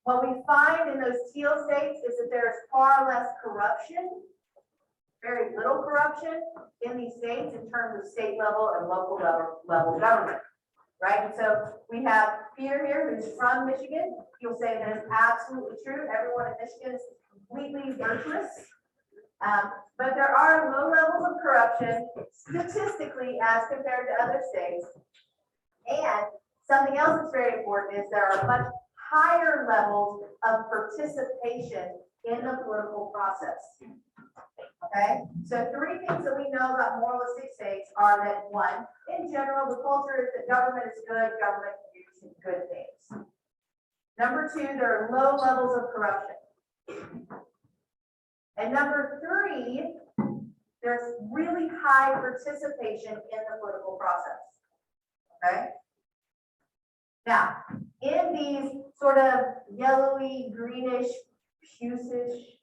What we find in those teal states is that there's far less corruption, very little corruption in these states in terms of state level and local level government, right? So we have Peter here, who's from Michigan. He'll say that is absolutely true. Everyone in Michigan is completely virtuous. But there are low levels of corruption statistically as compared to other states. And something else that's very important is there are much higher levels of participation in the political process. Okay, so 3 things that we know about moralistic states are that 1, in general, the culture is that government is good, government can do good things. Number 2, there are low levels of corruption. And number 3, there's really high participation in the political process. Okay? Now, in these sort of yellowy, greenish, puce-ish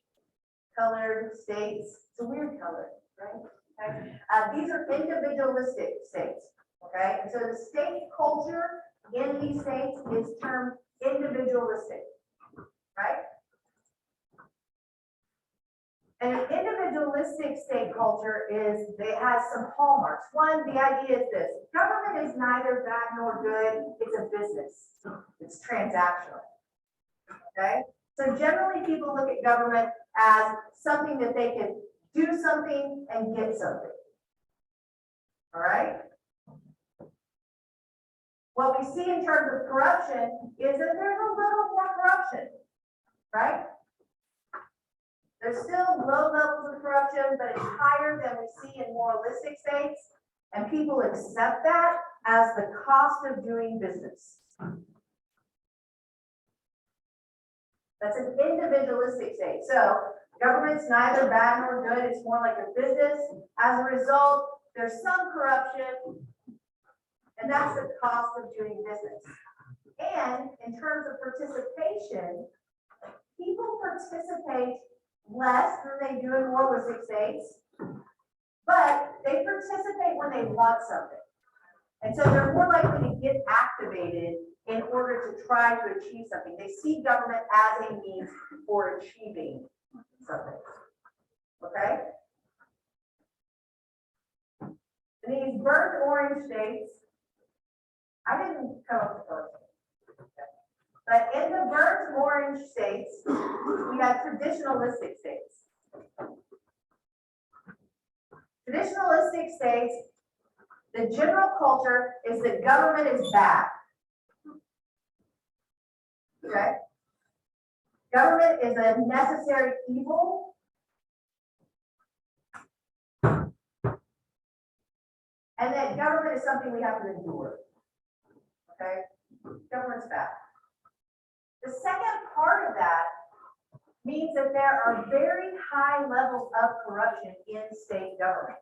colored states, it's a weird color, right? Okay. These are individualistic states, okay? And so the state culture in these states is termed individualistic, right? And an individualistic state culture it has some hallmarks. 1, the idea is this: government is neither bad nor good, it's a business. It's transactional, okay? So generally people look at government as something that they can do something and get something, all right? What we see in terms of corruption is that there's a little more corruption, right? There's still low levels of corruption, but it's higher than we see in moralistic states, and people accept that as the cost of doing business. That's an individualistic state. So government's neither bad nor good, it's more like a business. As a result, there's some corruption, and that's the cost of doing business. And in terms of participation, people participate less than they do in moralistic states, but they participate when they want something. And so they're more likely to get activated in order to try to achieve something. They see government as a means for achieving something. Okay? In these burnt orange states, I didn't come up with those. But in the burnt orange states, we have traditionalistic states. Traditionalistic states, the general culture is that government is bad. Okay? Government is a necessary evil. And that government is something we have to endure. Okay? Government's bad. The second part of that means that there are very high levels of corruption in state government.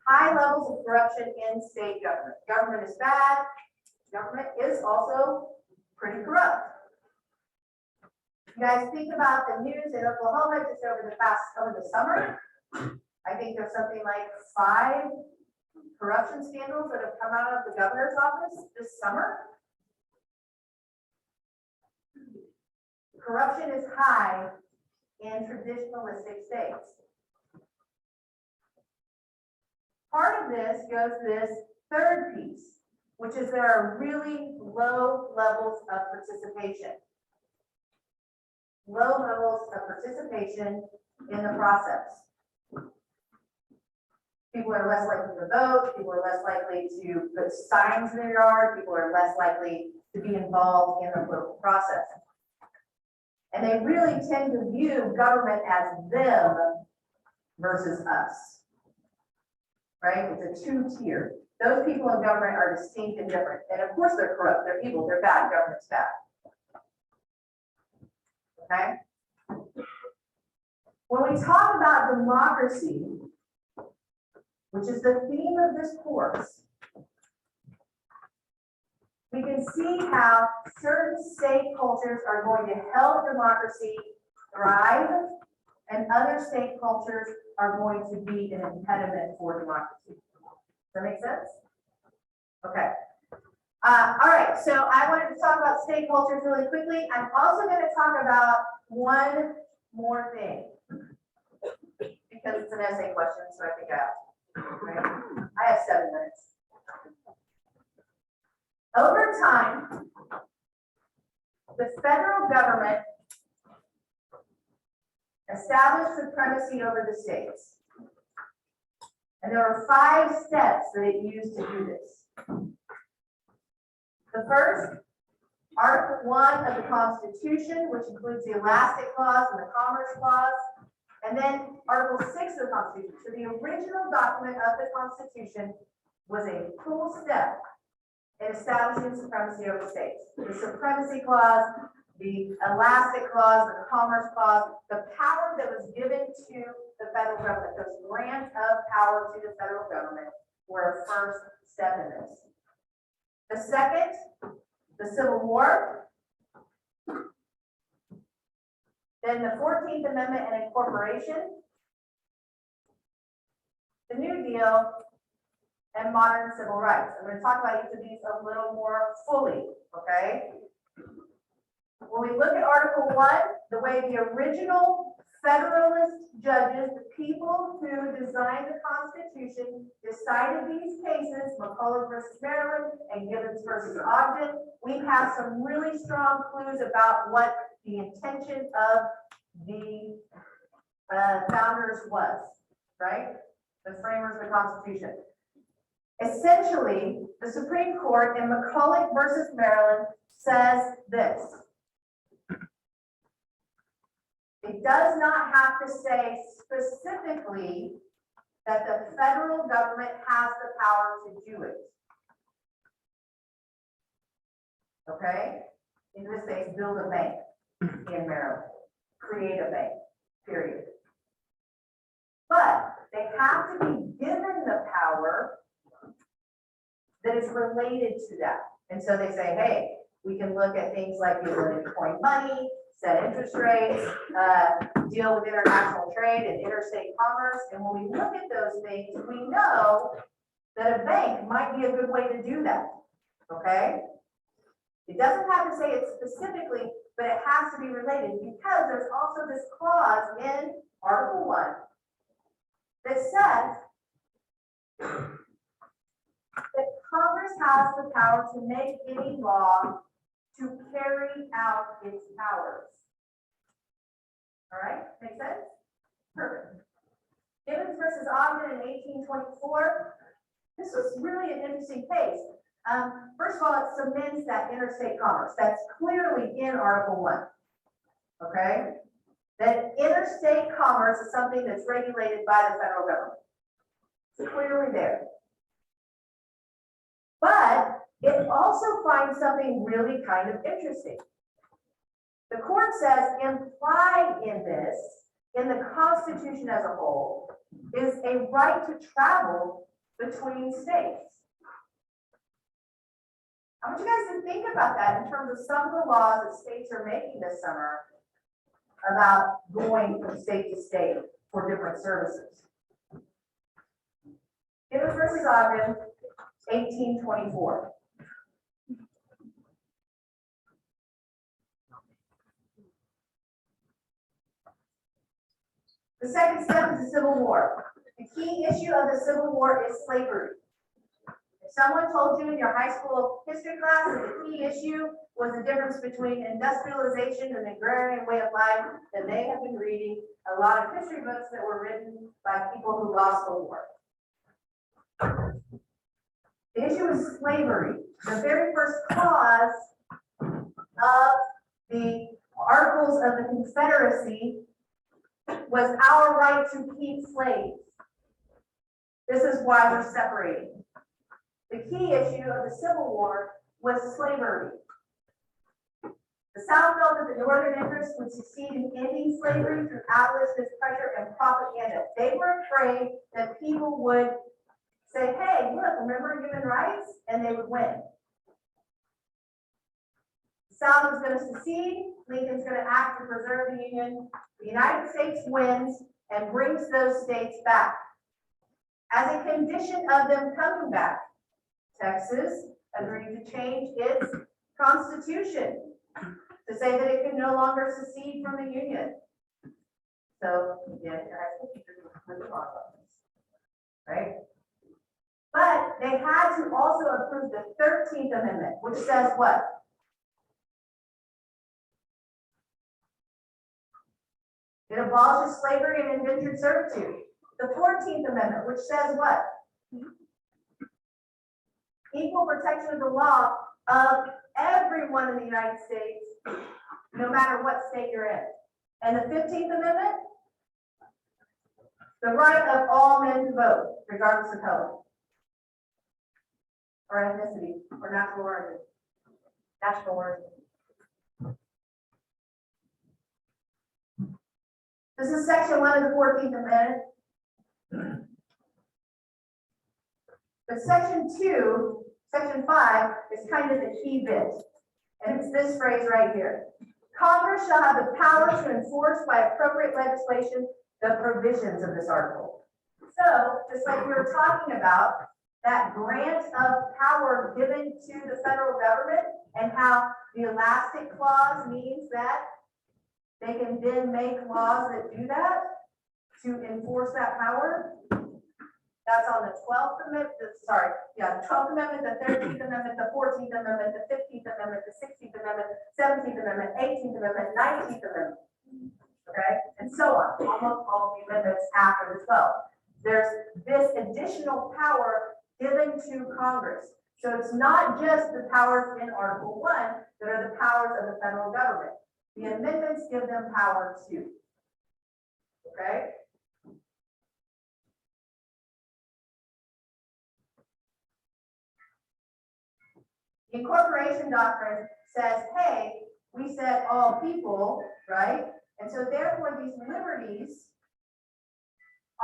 High levels of corruption in state government. Government is bad. Government is also pretty corrupt. You guys think about the news in Oklahoma just over the summer. I think there's something like 5 corruption scandals that have come out of the governor's office this summer. Corruption is high in traditionalistic states. Part of this goes to this third piece, which is there are really low levels of participation. Low levels of participation in the process. People are less likely to vote, people are less likely to put signs in their yard, people are less likely to be involved in the political process. And they really tend to view government as them versus us. Right? It's a 2-tier. Those people in government are distinct and different. And of course they're corrupt, they're evil, they're bad, government's bad. Okay? When we talk about democracy, which is the theme of this course, we can see how certain state cultures are going to help democracy thrive, and other state cultures are going to be an impediment for democracy. Does that make sense? Okay. All right, so I wanted to talk about state cultures really quickly. I'm also going to talk about one more thing because it's an essay question, so I think I have 7 minutes. Over time, the federal government established supremacy over the states. And there were 5 steps that it used to do this. The first, Article 1 of the Constitution, which includes the Elastic Clause and the Commerce Clause, and then Article 6 of the Constitution. So the original document of the Constitution was a full step in establishing supremacy over states. The Supremacy Clause, the Elastic Clause, the Commerce Clause, the power that was given to the federal government, those grants of power to the federal government were a first step in this. The second, the Civil War. Then the 14th Amendment and Incorporation. The New Deal and modern civil rights. I'm going to talk about each of these a little more fully, okay? When we look at Article 1, the way the original Federalist judges, the people who designed the Constitution, decided these cases, McCulloch versus Maryland and Gibbons versus Ogden, we have some really strong clues about what the intention of the founders was, right? The framers of the Constitution. Essentially, the Supreme Court in McCulloch versus Maryland says this. It does not have to say specifically that the federal government has the power to do it. Okay? In this case, build a bank in Maryland, create a bank, period. But they have to be given the power that is related to that. And so they say, hey, we can look at things like the ability to coin money, set interest rates, deal with international trade and interstate commerce. And when we look at those things, we know that a bank might be a good way to do that, okay? It doesn't have to say it specifically, but it has to be related because there's also this clause in Article 1 that says that Congress has the power to make any law to carry out its powers. All right, make sense? Perfect. Gibbons versus Ogden in 1824. This was really an interesting case. First of all, it cements that interstate commerce. That's clearly in Article 1. Okay? That interstate commerce is something that's regulated by the federal government. It's clearly there. But it also finds something really kind of interesting. The court says implied in this, in the Constitution as a whole, is a right to travel between states. I want you guys to think about that in terms of some of the laws that states are making this summer about going from state to state for different services. Gibbons versus Ogden, 1824. The second step is the Civil War. The key issue of the Civil War is slavery. If someone told you in your high school history class that the key issue was the difference between industrialization and agrarian way of life, then they have been reading a lot of history books that were written by people who lost the war. The issue is slavery. The very first clause of the Articles of the Confederacy was our right to keep slaves. This is why we're separating. The key issue of the Civil War was slavery. The South felt that the Northern interests would succeed in ending slavery through abolitionist pressure and propaganda. They were afraid that people would say, hey, look, remember human rights? And they would win. The South was going to secede. Lincoln's going to act to preserve the Union. The United States wins and brings those states back. As a condition of them coming back, Texas agreed to change its constitution to say that it can no longer secede from the Union. So, yeah, your high school teachers would talk about this, right? But they had to also approve the 13th Amendment, which says what? It abolishes slavery and indentured servitude. The 14th Amendment, which says what? Equal protection of the law of everyone in the United States, no matter what state you're in. And the 15th Amendment, the right of all men to vote, regardless of color, or ethnicity, or national origin. National origin. This is section 1 of the 14th Amendment. But section 2, section 5 is kind of the key bit. And it's this phrase right here. Congress shall have the power to enforce by appropriate legislation the provisions of this article. So, just like we were talking about, that grant of power given to the federal government and how the elastic clause means that they can then make laws that do that to enforce that power. That's on the 12th Amendment, the 12th Amendment, the 13th Amendment, the 14th Amendment, the 15th Amendment, the 16th Amendment, 17th Amendment, 18th Amendment, 19th Amendment. Okay, and so on, almost all the amendments after the 12th. There's this additional power given to Congress. So it's not just the powers in Article 1 that are the powers of the federal government. The amendments give them power too. Okay? The incorporation doctrine says, hey, we said all people, right? And so therefore these liberties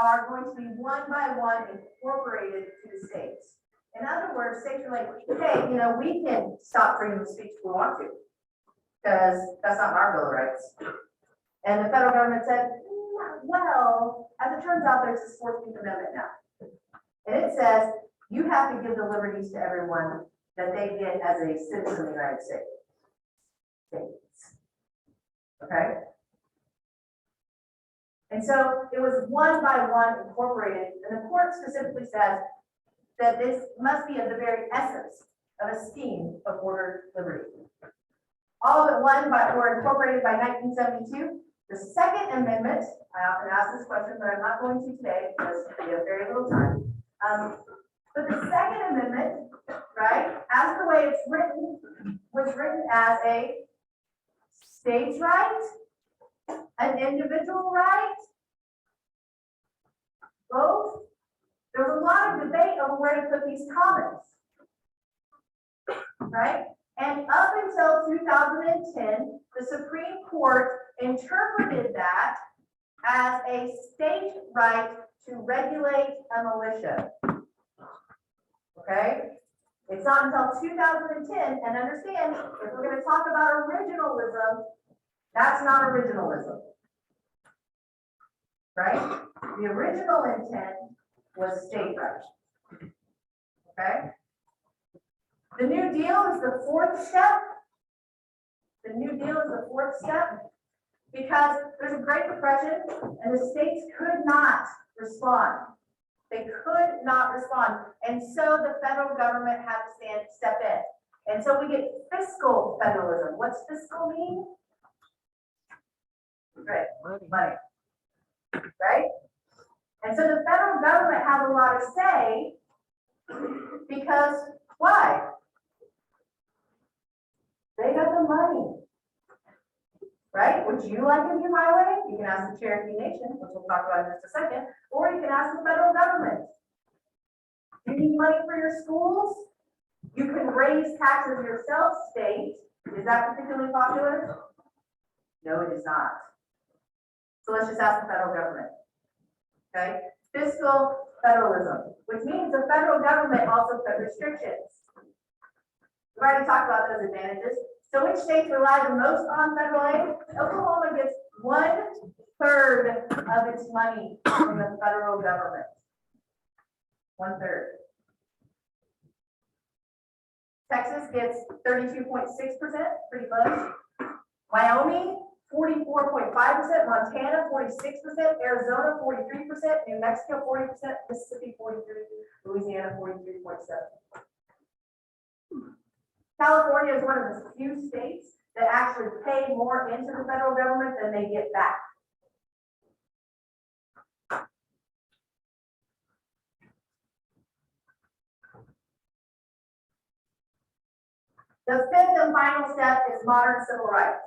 are going to be one by one incorporated to the states. In other words, states are like, hey, we can stop freedom of speech if we want to, because that's not in our Bill of Rights. And the federal government said, well, as it turns out, there's this 14th Amendment now. And it says, you have to give the liberties to everyone that they get as a citizen of the United States. Okay? And so it was one by one incorporated, and the court specifically says that this must be of the very essence of a scheme of ordered liberty. All but one were incorporated by 1972. The Second Amendment, I often ask this question, but I'm not going to today because we have very little time. But the Second Amendment, right, as the way it's written, was written as a state's right, an individual right, both. There's a lot of debate over where to put these comments, right? And up until 2010, the Supreme Court interpreted that as a state right to regulate a militia. Okay? It's not until 2010, and understand, if we're going to talk about originalism, that's not originalism. Right? The original intent was state right. Okay? The New Deal is the fourth step. The New Deal is the fourth step because there's a Great Depression and the states could not respond. They could not respond. And so the federal government had to step in. And so we get fiscal federalism. What's fiscal mean? Right, money. Right? And so the federal government has a lot to say because why? They got the money. Right? Would you like a new highway? You can ask the Cherokee Nation, which we'll talk about in just a second, or you can ask the federal government. Do you need money for your schools? You can raise taxes yourself, state. Is that particularly popular? No, it is not. So let's just ask the federal government. Okay? Fiscal federalism, which means the federal government also put restrictions. We've already talked about those advantages. So which states rely the most on federal aid? Oklahoma gets 1/3 of its money from the federal government. 1/3. Texas gets 32.6%, pretty close. Wyoming, 44.5%, Montana, 46%, Arizona, 43%, New Mexico, 40%, Mississippi, 43%, Louisiana, 43.7%. California is one of the few states that actually pay more into the federal government than they get back. The fifth and final step is modern civil rights.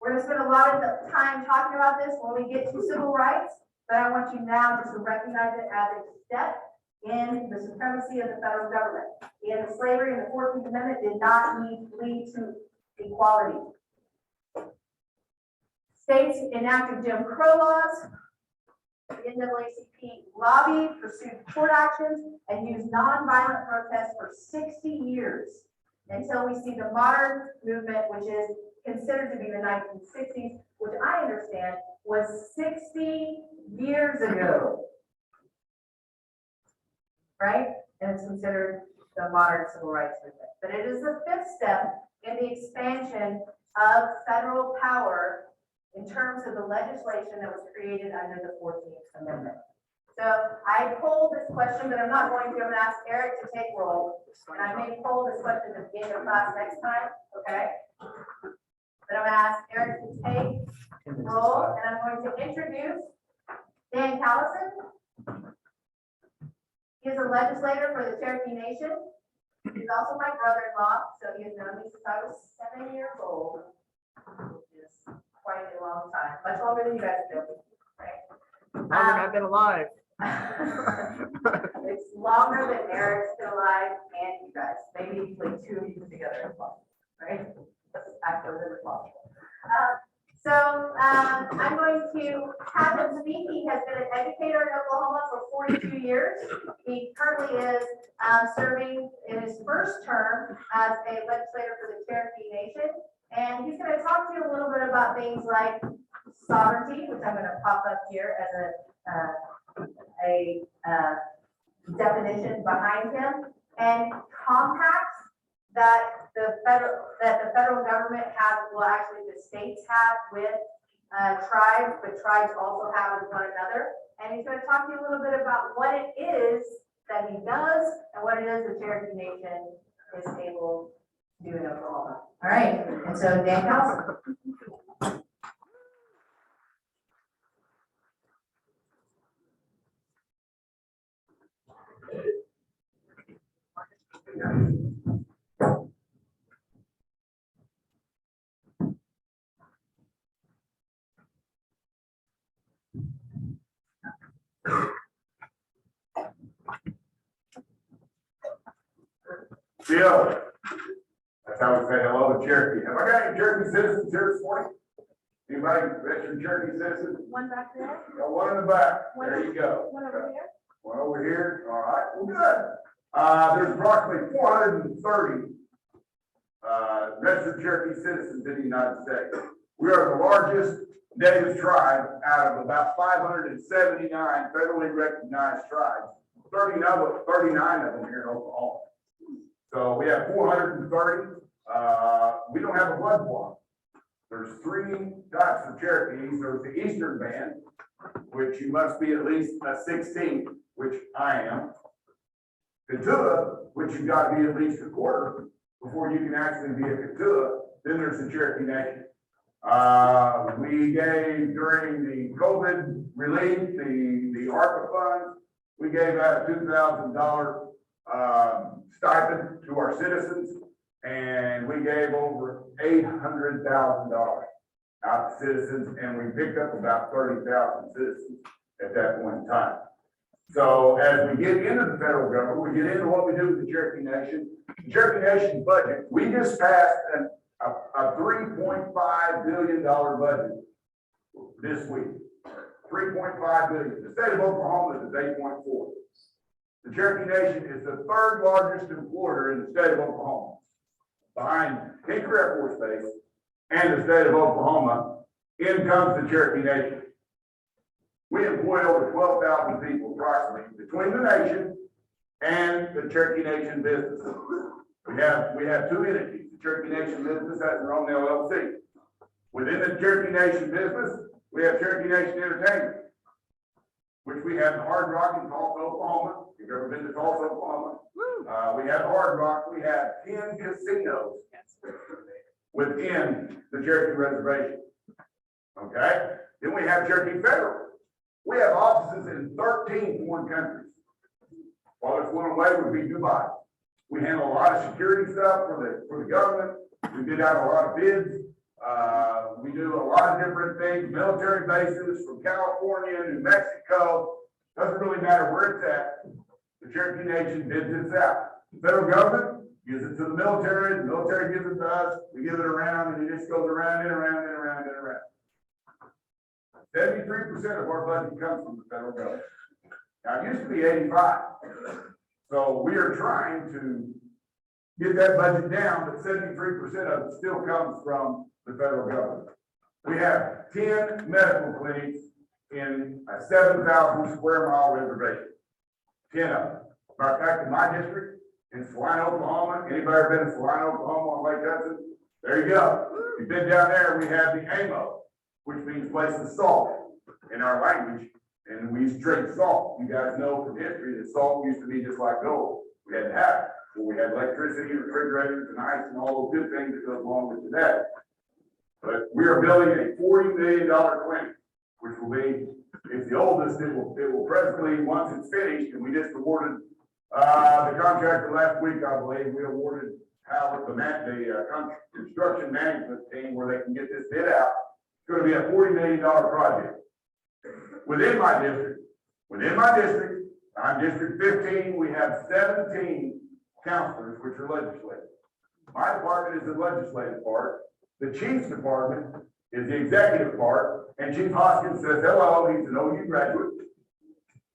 We're going to spend a lot of the time talking about this when we get to civil rights, but I want you now just to recognize it as a step in the supremacy of the federal government. And the slavery in the 14th Amendment did not lead to equality. States enacted Jim Crow laws. The NAACP lobbied, pursued court actions, and used nonviolent protests for 60 years until we see the modern movement, which is considered to be the 1960s, which I understand was 60 years ago. Right? And it's considered the modern civil rights movement. But it is the fifth step in the expansion of federal power in terms of the legislation that was created under the 14th Amendment. So I polled this question, but I'm not going to. I'm going to ask Eric to take roll. And I may poll this question at the beginning of class next time, okay? But I'm going to ask Eric to take roll, and I'm going to introduce Dan Callison. He is a legislator for the Cherokee Nation. He's also my brother-in-law, so he has known me since I was 7 years old, which is quite a long time, much longer than you guys do, right? Longer than I've been alive. It's longer than Eric's been alive and you guys, maybe like two of you put together as well, right? That's actually really possible. I'm going to have him speak. He has been an educator in Oklahoma for 42 years. He currently is serving in his first term as a legislator for the Cherokee Nation. And he's going to talk to you a little bit about things like sovereignty, which I'm going to pop up here as a definition behind him, and compacts that the federal government has, well, actually the states have with tribes, but tribes also have with one another. And he's going to talk to you a little bit about what it is that he does and what it is the Cherokee Nation is able to do in Oklahoma. All right, and so Dan Callison. Bill, that's how we say hello to Cherokee. Have I got any Cherokee citizens here this morning? Anybody registered Cherokee citizens? One back there. Got one in the back. There you go. One over here. One over here. All right, well, good. There's approximately 430 registered Cherokee citizens in the United States. We are the largest native tribe out of about 579 federally recognized tribes. 39 of them here in Oklahoma. So we have 430. We don't have a blood block. There's three types of Cherokees. There's the Eastern Band, which you must be at least a 16th, which I am. Katua, which you've got to be at least a quarter before you can actually be a Katua. Then there's the Cherokee Nation. We gave during the COVID relief, the ARPA funds, we gave out a $2,000 stipend to our citizens, and we gave over $800,000 out to citizens, and we picked up about 30,000 citizens at that point in time. So as we get into the federal government, we get into what we do with the Cherokee Nation. The Cherokee Nation budget, we just passed a $3.5 billion budget this week. 3.5 billion. The state of Oklahoma is 8.4. The Cherokee Nation is the third largest employer in the state of Oklahoma, behind Tinker Air Force Base and the state of Oklahoma. In comes the Cherokee Nation. We employ over 12,000 people approximately between the nation and the Cherokee Nation businesses. We have two entities, the Cherokee Nation Business has their own LLC. Within the Cherokee Nation Business, we have Cherokee Nation Entertainment, which we have the Hard Rock in Tulsa, Oklahoma. If you've ever been to Tulsa, Oklahoma, we have Hard Rock. We have 10 casinos within the Cherokee Reservation. Okay? Then we have Cherokee Federal. We have offices in 13 foreign countries. Farthest one away would be Dubai. We handle a lot of security stuff for the government. We bid out a lot of bids. We do a lot of different things, military bases from California, New Mexico. Doesn't really matter where it's at. The Cherokee Nation bids it out. The federal government gives it to the military gives it to us. We give it around, and it just goes around and around and around and around. 73% of our budget comes from the federal government. Now, it used to be 85. So we are trying to get that budget down, but 73% of it still comes from the federal government. We have 10 medical clinics in a 7,000 square mile reservation. 10 of them. Matter of fact, in my district, in Salina, Oklahoma, anybody ever been to Salina, Oklahoma on Lake Hudson? There you go. You've been down there, we have the AMO, which means place of salt in our language. And we used to trade salt. You guys know from history that salt used to be just like gold. We had to have it. Well, we had electricity, refrigerators, and ice, and all those good things that go along with today. But we are building a $40 million clinic, which will be, it's the oldest. It will presently, once it's finished, and we just awarded the contractor last week, I believe, we awarded Howard the construction management team where they can get this bid out. It's going to be a $40 million project. Within my district, I'm District 15, we have 17 counselors, which are legislative. My department is the legislative part. The chief's department is the executive part, and Chief Hoskins says, hello, he's an OU graduate.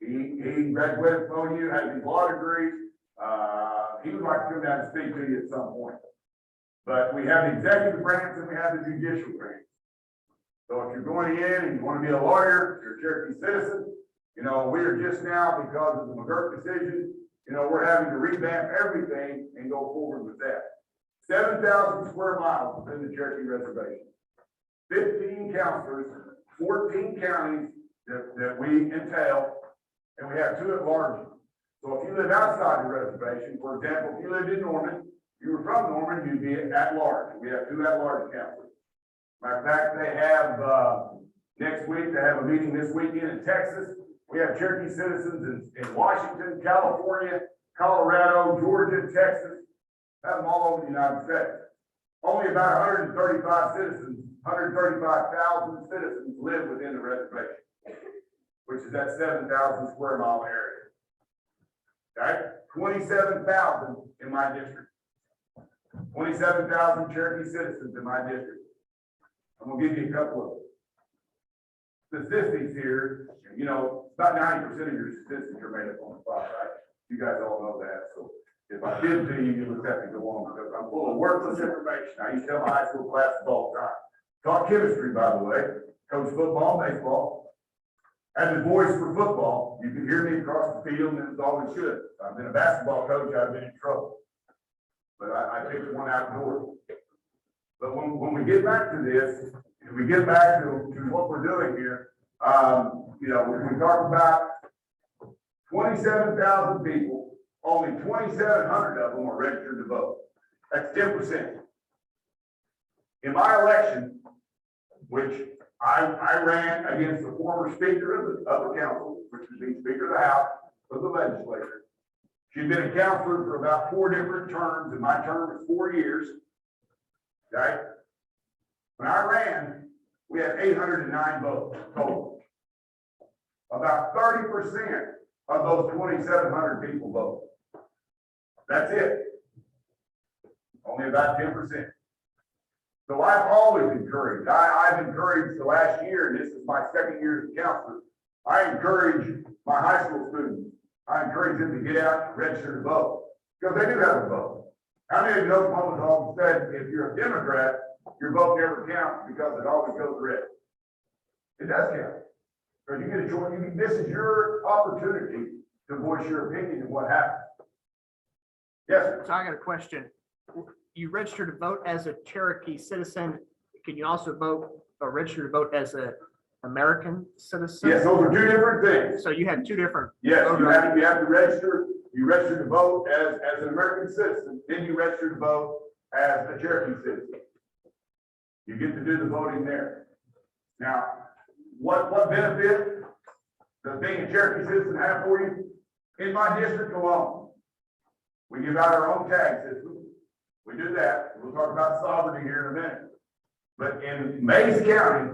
He graduated from OU, has his law degree. He would like to come down and speak to you at some point. But we have the executive branch and we have the judicial branch. So if you're going in and you want to be a lawyer, you're a Cherokee citizen, we are just now, because of the McGirt decision, we're having to revamp everything and go forward with that. 7,000 square miles within the Cherokee Reservation. 15 counselors, 14 counties that we entail, and we have 2 at large. So if you live outside the reservation, for example, if you lived in Norman, you were from Norman, you'd be at large. We have 2 at large counselors. Matter of fact, they have, next week, they have a meeting this weekend in Texas. We have Cherokee citizens in Washington, California, Colorado, Georgia, Texas, have them all over the United States. Only about 135,000 citizens live within the reservation, which is that 7,000 square mile area. Okay, 27,000 in my district. 27,000 Cherokee citizens in my district. I'm gonna give you a couple of statistics here. About 90% of your statistics are made up on the spot, right? You guys all know that. So if I did to you, you would have to go on because I'm full of worthless information. I used to tell my high school classes all the time. Taught chemistry, by the way. Coached football, baseball. Had the voice for football. You could hear me across the field and it was always good. I've been a basketball coach, I've been in trouble. But I picked one outdoors. But when we get back to this, if we get back to what we're doing here, when we talk about 27,000 people, only 2,700 of them are registered to vote. That's 10%. In my election, which I ran against the former Speaker of the Council, which is the Speaker of the House of the Legislature. She'd been a counselor for about 4 different terms, and my term is 4 years. Okay? When I ran, we had 809 votes total. About 30% of those 2,700 people voted. That's it. Only about 10%. So I've always encouraged, I've encouraged the last year, and this is my 2nd year as a counselor, I encourage my high school students, I encourage them to get out and register to vote, because they do have a vote. How many of you know Oklahoma always said, if you're a Democrat, your vote never counts because it always goes red? It does count. Because you get a choice, this is your opportunity to voice your opinion and what happened. Yes, sir. So I got a question. you register to vote as a Cherokee citizen. Can you also vote or register to vote as a American citizen? Yes, those are two different things. So you had two different. Yes, you have to register, you register to vote as an American citizen, then you register to vote as a Cherokee citizen. You get to do the voting there. Now, what benefit does being a Cherokee citizen have for you? In my district alone, we give out our own tag system. We do that. We'll talk about sovereignty here in a minute. But in Mays County,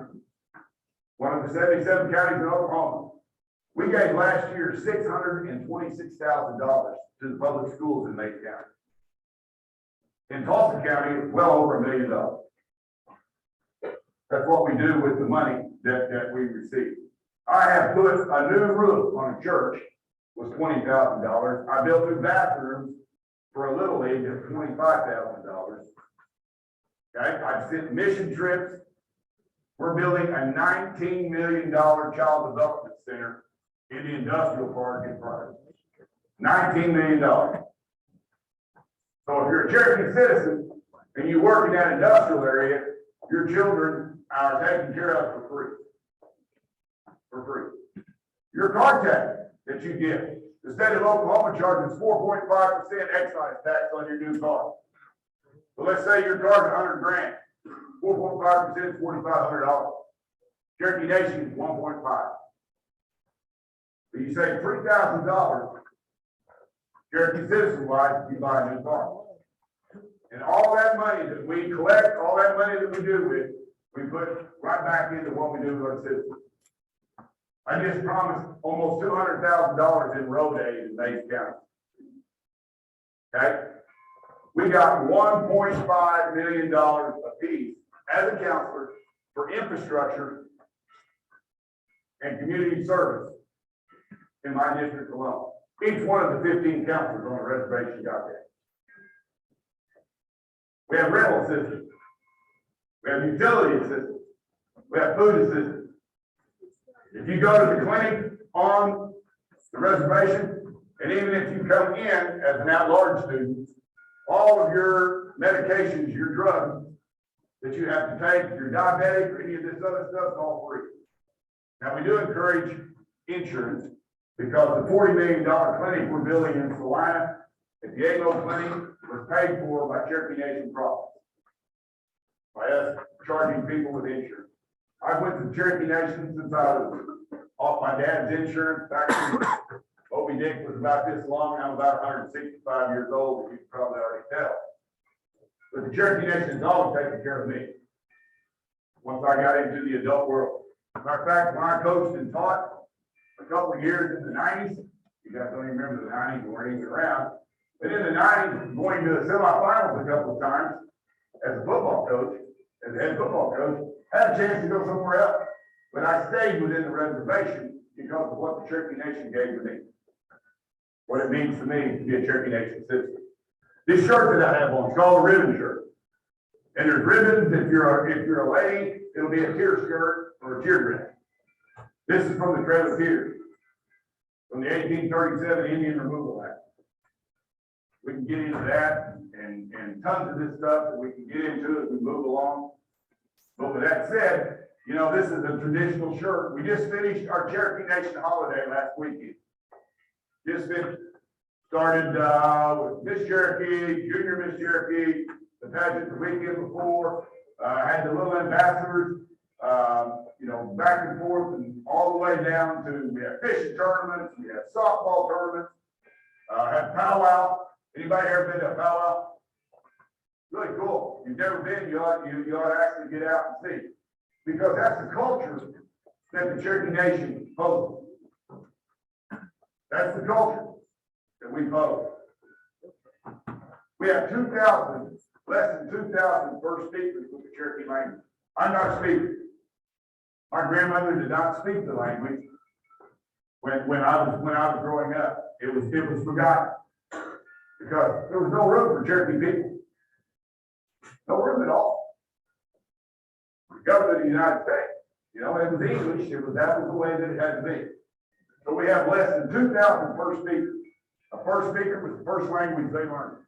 one of the 77 counties in Oklahoma, we gave last year $626,000 to the public schools in Mays County. In Tulsa County, it's well over $1 million. That's what we do with the money that we receive. I have put a new roof on a church, was $20,000. I built new bathrooms for a little league of $25,000. Okay, I've sent mission trips. We're building a $19 million child development center in the industrial park in Pryor. $19 million. So if you're a Cherokee citizen and you work in that industrial area, your children are taken care of for free. For free. Your car tax that you get, the state of Oklahoma charges 4.5% excise tax on your new car. So let's say your car's $100,000. 4.5% is $4,500. Cherokee Nation is 1.5. So you save $3,000 Cherokee citizen wise if you buy a new car. And all that money that we collect, all that money that we do with, we put right back into what we do with our citizens. I just promised almost $200,000 in road aid in Mays County. Okay? We got $1.5 million apiece as a counselor for infrastructure and community service in my district alone. Each one of the 15 counselors on the reservation got that. We have rental assistance. We have utility assistance. We have food assistance. If you go to the clinic on the reservation, and even if you come in as an at-large student, all of your medications, your drugs that you have to take, if you're diabetic or any of this other stuff, is all free. Now, we do encourage insurance because the $40 million clinic we're building in Salina at the AGO clinic was paid for by Cherokee Nation profits. By us charging people with insurance. I went to Cherokee Nation since I was off my dad's insurance. Actually, Moby Dick was about this long. I'm about 165 years old, as you can probably already tell. But the Cherokee Nation has always taken care of me once I got into the adult world. Matter of fact, when I coached and taught a couple of years in the 90s, you guys don't even remember the 90s, you weren't even around. But in the 90s, going to the semifinals a couple of times as a football coach, as a head football coach, had a chance to go somewhere else. But I stayed within the reservation because of what the Cherokee Nation gave to me. What it means to me to be a Cherokee Nation citizen. This shirt that I have on, it's called a ribbon shirt. And there's ribbons, if you're a lady, it'll be a tear skirt or a teardress. This is from the Trail of Tears, from the 1837 Indian Removal Act. We can get into that and tons of this stuff that we can get into as we move along. But with that said, you know, this is a traditional shirt. We just finished our Cherokee Nation holiday last weekend. Just finished. Started with Miss Cherokee, Junior Miss Cherokee, the pageant the weekend before. Had the little ambassadors, you know, back and forth and all the way down to, we had fishing tournaments, we had softball tournaments, had powwow. Anybody ever been to a powwow? Really cool. If you've never been, you ought to actually get out and see. Because that's the culture that the Cherokee Nation poses. That's the culture that we pose. We have 2,000, less than 2,000 first speakers with the Cherokee language. I'm not a speaker. My grandmother did not speak the language when I was growing up. It was forgotten because there was no room for Cherokee people. No room at all. The government of the United States, you know, it was English. That was the way that it had to be. So we have less than 2,000 first speakers. A first speaker was the first language they learned.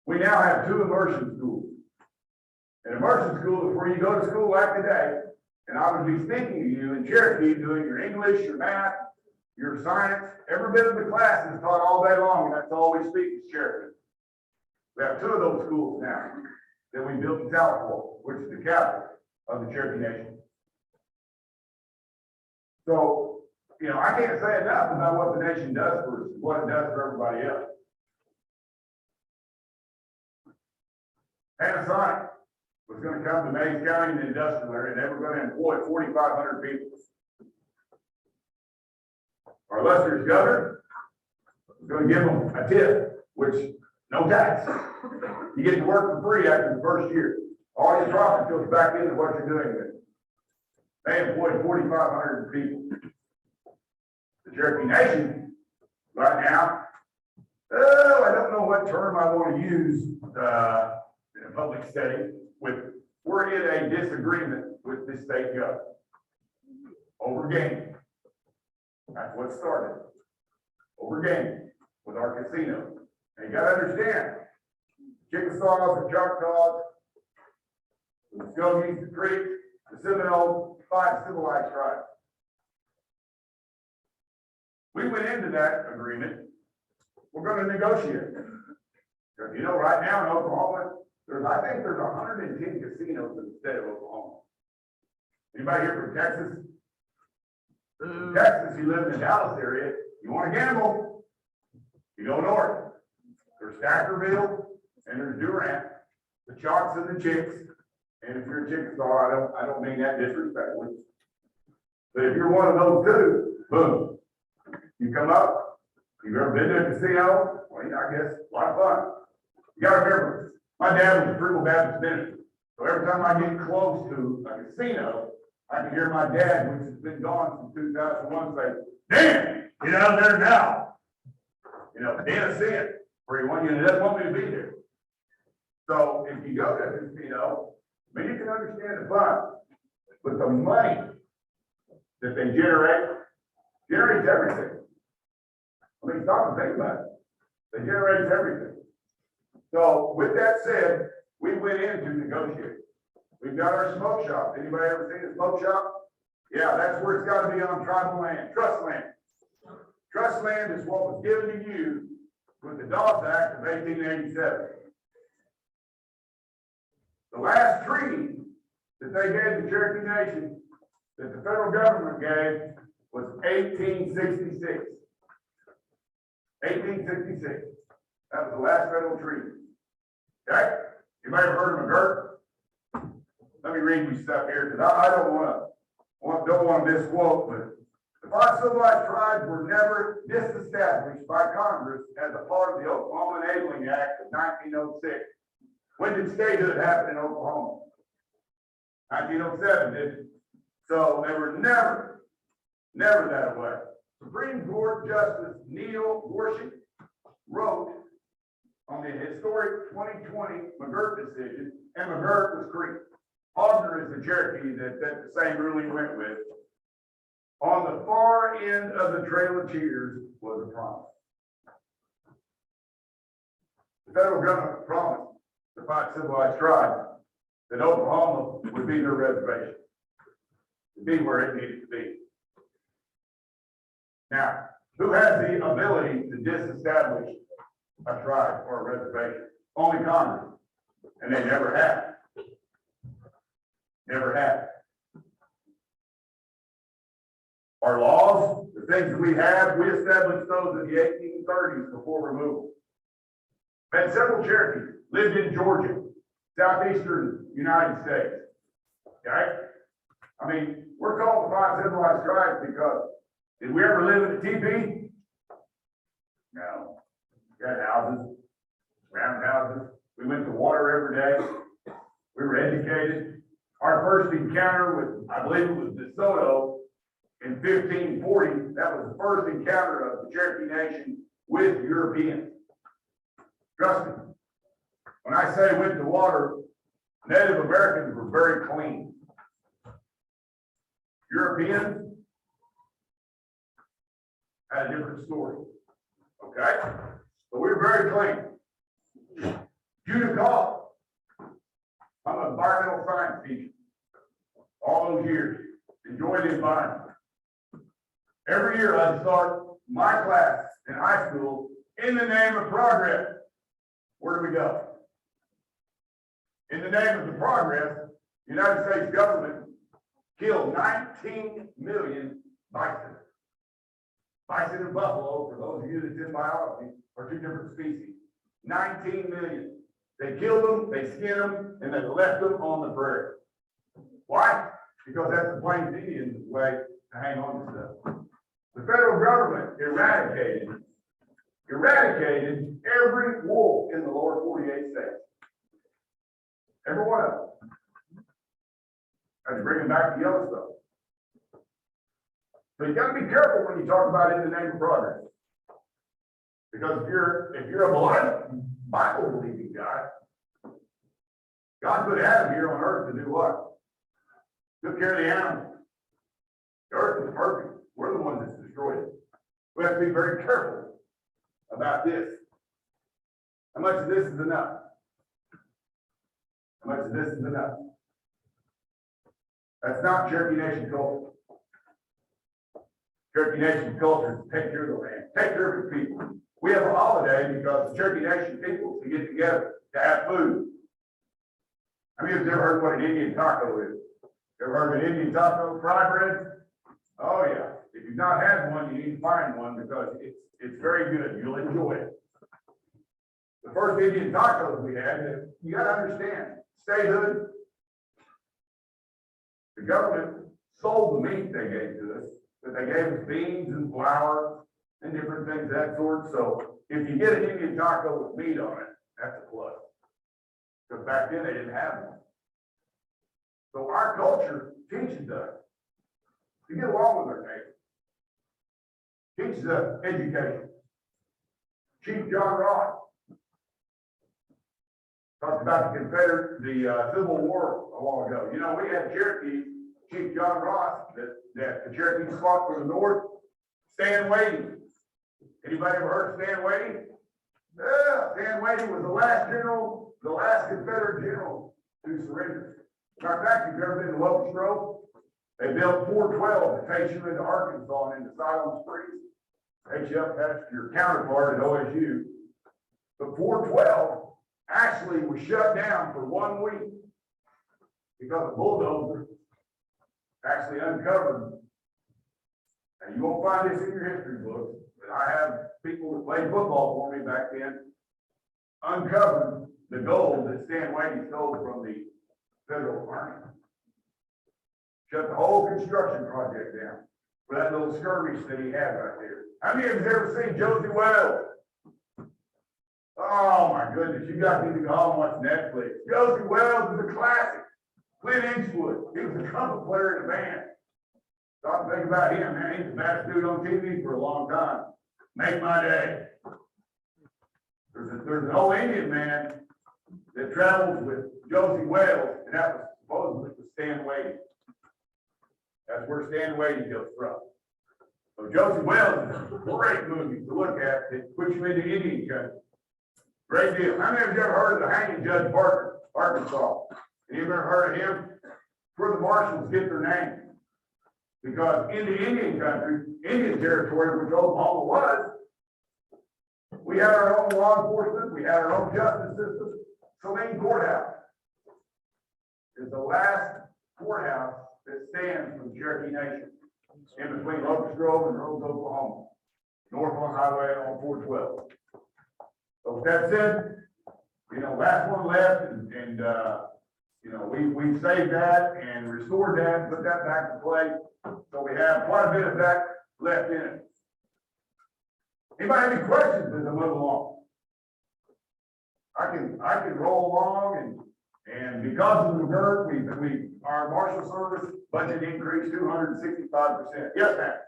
We now have 2 immersion schools. An immersion school is where you go to school like today, and I would be speaking to you in Cherokee, doing your English, your math, your science, every bit of the class is taught all day long, and that's all we speak is Cherokee. We have 2 of those schools now that we built in Southport, which is the capital of the Cherokee Nation. So, you know, I can't say enough about what the nation does for us, what it does for everybody else. Panasonic was going to come to Mays County in the industrial area, and they were going to employ 4,500 people. Our illustrious governor was going to give them a tip, which no tax. You get to work for free after the first year. All your profit goes back into what you're doing with it. They employed 4,500 people. The Cherokee Nation, right now, oh, I don't know what term I want to use in a public setting. We're in a disagreement with the state government over gaming. That's what started. Over gaming with our casino. And you gotta understand, Chickasaws, the Choctaws, the Muskogees, the Creeks, the Seminoles, 5 civilized tribes. We went into that agreement. We're going to negotiate. Because you know, right now in Oklahoma, I think there's 110 casinos in the state of Oklahoma. Anybody here from Texas? From Texas, you live in the Dallas area, you want to gamble, you go north. There's Stackerville and there's Durant, the Chalks and the Chicks. And if you're a Chickasaw, I don't mean that disrespectfully. But if you're one of those 2, boom, you come up. You've ever been to a casino? Well, I guess a lot of fun. You gotta remember, my dad was a Frugal Baptist minister. So every time I get close to a casino, I can hear my dad, which has been gone since 2001, say, "Dan, get out of there now." You know, Dan is sin, where he doesn't want me to be there. So if you go to a casino, I mean, you can understand the fun, but the money that they generates everything. I mean, stop and think about it. They generates everything. So with that said, we went in to negotiate. We've got our smoke shop. Anybody ever seen a smoke shop? Yeah, that's where it's got to be on tribal land, trust land. Trust land is what was given to you with the Dawes Act of 1887. The last treaty that they gave the Cherokee Nation, that the federal government gave, was 1866. 1866. That was the last federal treaty. Okay? You may have heard of McGirt. Let me read you stuff here, because I don't want to misquote, but the 5 civilized tribes were never disestablished by Congress as a part of the Oklahoma Enabling Act of 1906. When did statehood happen in Oklahoma? 1907, didn't it? So they were never that way. Supreme Court Justice Neil Gorsuch wrote on the historic 2020 McGirt decision, and McGirt was Creek. Hogner is the Cherokee that the same ruling went with. On the far end of the Trail of Tears was a promise. The federal government promised the 5 civilized tribes that Oklahoma would be their reservation, to be where it needed to be. Now, who has the ability to disestablish a tribe or a reservation? Only Congress, and they never have. Never have. Our laws, the things that we have, we established those in the 1830s before removal. Had several Cherokees, lived in Georgia, southeastern United States. Okay? I mean, we're called the 5 civilized tribes because did we ever live in a teepee? No. We had houses, round houses. We went to water every day. We were educated. Our first encounter with, I believe it was DeSoto in 1540, that was the first encounter of the Cherokee Nation with Europeans. Trust me. When I say went to water, Native Americans were very clean. Europeans had a different story. Okay? But we were very clean. Judah College. I'm an environmental science teacher. All those years, enjoy the environment. Every year I start my class in high school in the name of progress. Where do we go? In the name of the progress, the United States government killed 19 million bison. Bison and buffalo, for those of you that's in biology, are two different species. 19 million. They killed them, they skinned them, and they left them on the prairie. Why? Because that's the Plains Indians' way to hang on to stuff. The federal government eradicated every wolf in the lower 48 states. Every one of them. Had to bring them back to Yellowstone. So you gotta be careful when you talk about in the name of progress. Because if you're a blood Bible believing guy, God put Adam here on earth to do what? Took care of the animals. The earth is perfect. We're the ones that's destroyed it. We have to be very careful about this. How much of this is enough? How much of this is enough? That's not Cherokee Nation culture. Cherokee Nation culture is take care of the land, take care of its people. We have a holiday because the Cherokee Nation people to get together to have food. I mean, have you ever heard what an Indian taco is? Ever heard of an Indian taco, fried bread? Oh yeah. If you've not had one, you need to find one because it's very good. You'll enjoy it. The first Indian tacos we had, you got to understand, statehood. The government sold the meat they gave to us, but they gave us beans and flour and different things of that sort. So if you get an Indian taco with meat on it, that's a plus. Because back then they didn't have them. So our culture teaches us to get along with our neighbors. Teaches us education. Chief John Ross talked about the Civil War a while ago. You know, we had Cherokee, Chief John Ross, that the Cherokees fought for the North, Stan Wading. Anybody ever heard of Stan Wading? Yeah, Stan Wading was the last general, the last Confederate general to surrender. Matter of fact, if you've ever been to Locust Grove, they built 412 that takes you into Arkansas and into Siloam Springs. Takes you up past your counterpart at OSU. But 412 actually was shut down for 1 week because a bulldozer actually uncovered. And you won't find this in your history books, but I have people that played football for me back then uncovered the gold that Stan Wading stole from the federal army. Shut the whole construction project down for that little skirmish that he had right there. How many of you have ever seen Josie Wells? Oh my goodness, you guys need to go home and watch Netflix. Josie Wells is a classic. Clint Eastwood, he was a trumpet player in a band. Stop thinking about him, man. He's the baddest dude on TV for a long time. Make my day. There's an old Indian man that travels with Josie Wells, and that was supposedly with Stan Wading. That's where Stan Wading goes from. So Josie Wells is a great movie to look at that puts you into Indian country. Great deal. How many of you ever heard of the hanging Judge Parker, Arkansas? Have you ever heard of him? Where the marshals get their name. Because in the Indian country, Indian territory, which Oklahoma was, we had our own law enforcement, we had our own justice system. Saline Courthouse is the last courthouse that stands for the Cherokee Nation in between Locust Grove and Rose, Oklahoma, north on Highway on 412. So with that said, you know, last one left, and you know, we saved that and restored that, put that back to play. So we have quite a bit of that left in it. Anybody have any questions as I move along? I can roll along, and because of the McGirt, our marshal service budget increased 265%. Yes, ma'am.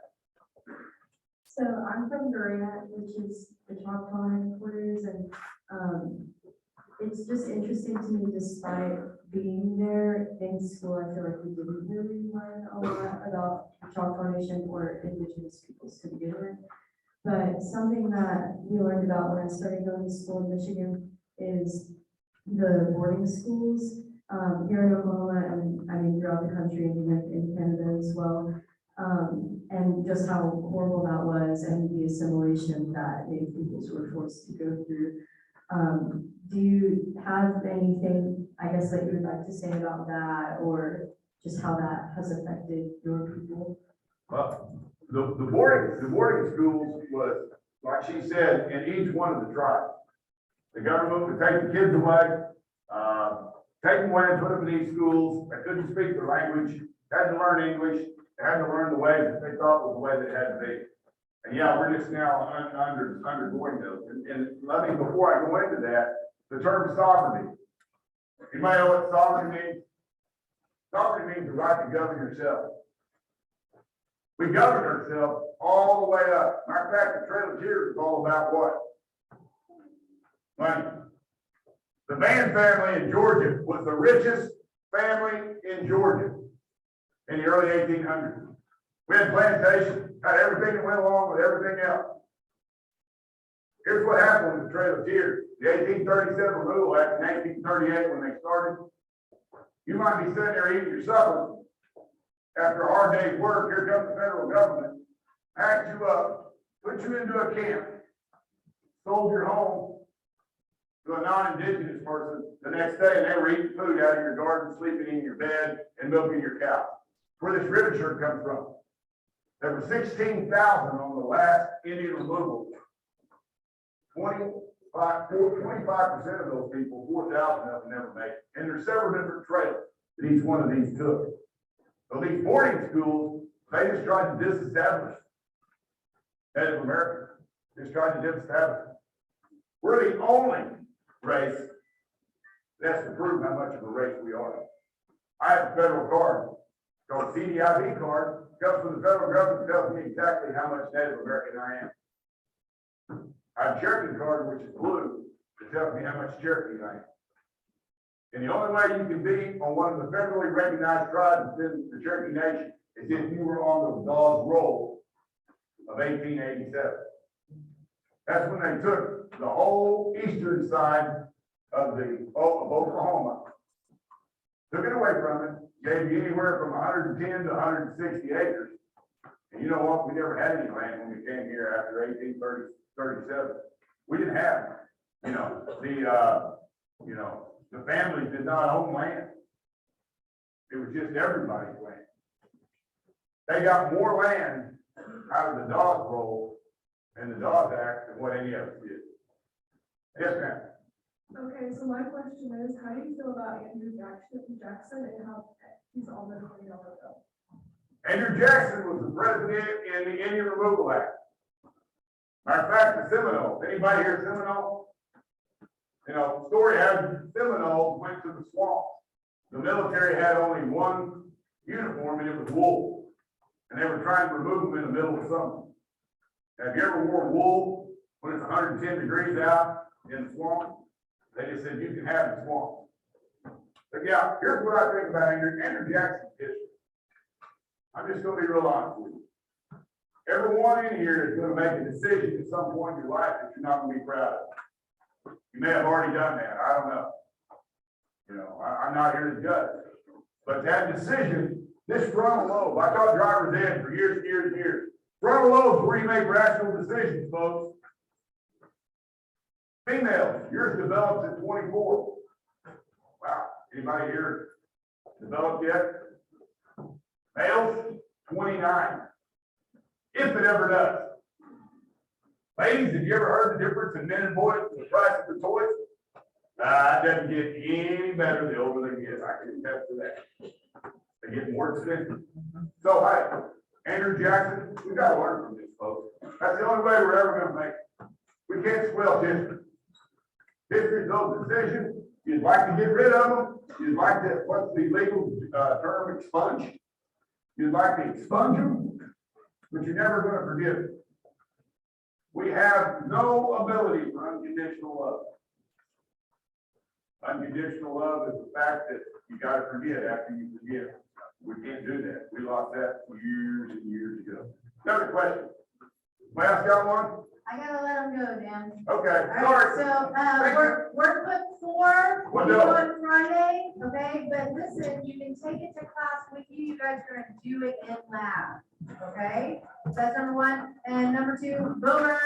So I'm from Durant, which is the Choctaw headquarters, and it's just interesting to me, despite being there in school, I feel like we didn't really learn a lot about the Choctaw Nation or Indigenous peoples to begin with. But something that we learned about when I started going to school in Michigan is the boarding schools, here in Oklahoma, and I mean throughout the country, and even in Canada as well. And just how horrible that was, and the assimilation that Native peoples were forced to go through. Do you have anything, I guess, that you would like to say about that, or just how that has affected your people? Well, the boarding schools was, like she said, in each one of the tribes. The government would take the kids away, take them away and put them in these schools. They couldn't speak their language, had to learn English, they had to learn the way that they thought was the way that it had to be. And yeah, we're just now undergoing those. And let me, before I go into that, the term sovereignty. You might know what sovereignty means? Sovereignty means the right to govern yourself. We govern ourselves all the way up. Matter of fact, the Trail of Tears is all about what? Money. The Van family in Georgia was the richest family in Georgia in the early 1800s. We had plantations, had everything that went along with everything else. Here's what happened with the Trail of Tears. The 1837 Removal Act in 1838, when they started, you might be sitting there eating your supper. After a hard day's work, here comes the federal government, packed you up, put you into a camp, sold your home to a non-indigenous person the next day, and they were eating food out of your garden, sleeping in your bed, and milking your cow. Where this ribbon shirt comes from. There were 16,000 on the last Indian removal. 25% of those people, 4,000 of them never made it. And there's several different trails that each one of these took. So these boarding schools, they just tried to disestablish Native Americans, just tried to disestablish them. We're the only race that's to prove how much of a race we are. I have a federal card called a CDIV card, comes from the federal government, tells me exactly how much Native American I am. I have a Cherokee card, which is blue, that tells me how much Cherokee I am. And the only way you can be on one of the federally recognized tribes within the Cherokee Nation is if you were on the Dawes Roll of 1887. That's when they took the whole eastern side of Oklahoma, took it away from it, gave you anywhere from 110 to 160 acres. And you know what? We never had any land when we came here after 1837. We didn't have, the families did not own land. It was just everybody's land. They got more land out of the Dawes Roll and the Dawes Act than what any of us did. Yes, ma'am. Okay, so my question is, how do you feel about Andrew Jackson and how he's on the $20 bill? Andrew Jackson was the president in the Indian Removal Act. Matter of fact, the Seminoles, anybody here Seminole? Story has Seminoles went to the swamp. The military had only one uniform and it was wool. And they were trying to remove them in the middle of summer. Have you ever wore wool when it's 110 degrees out in the swamp? They just said, you can have the swamp. But yeah, here's what I think about Andrew Jackson's history. I'm just gonna be real honest with you. Everyone in here is gonna make a decision at some point in your life that you're not gonna be proud of. You may have already done that, I don't know. I'm not here to judge. But that decision, this frontal lobe, I taught driver's ed for years and years and years. Frontal lobe is where you make rational decisions, folks. Females, yours develops at 24. Wow, anybody here developed yet? Males, 29. If it ever does. Ladies, have you ever heard the difference in men and boys and the price of the toys? It doesn't get any better the older they get. I can attest to that. They get more expensive. So, hey, Andrew Jackson, we got to learn from this, folks. That's the only way we're ever going to make it. We can't squelch history. History's those decisions. You'd like to get rid of them. You'd like to, what's the legal term, expunge? You'd like to expunge them, but you're never going to forgive them. We have no ability for unconditional love. Unconditional love is the fact that you got to forget after you forgive. We can't do that. We lost that years and years ago. Another question. Last got one? I gotta let them go, Dan. Okay, All right, sorry. so, Thank we're put 4 What due else? on Friday, okay? But listen, you can take it to class with you. You guys are gonna do it in lab, okay? That's number 1. And number 2, voter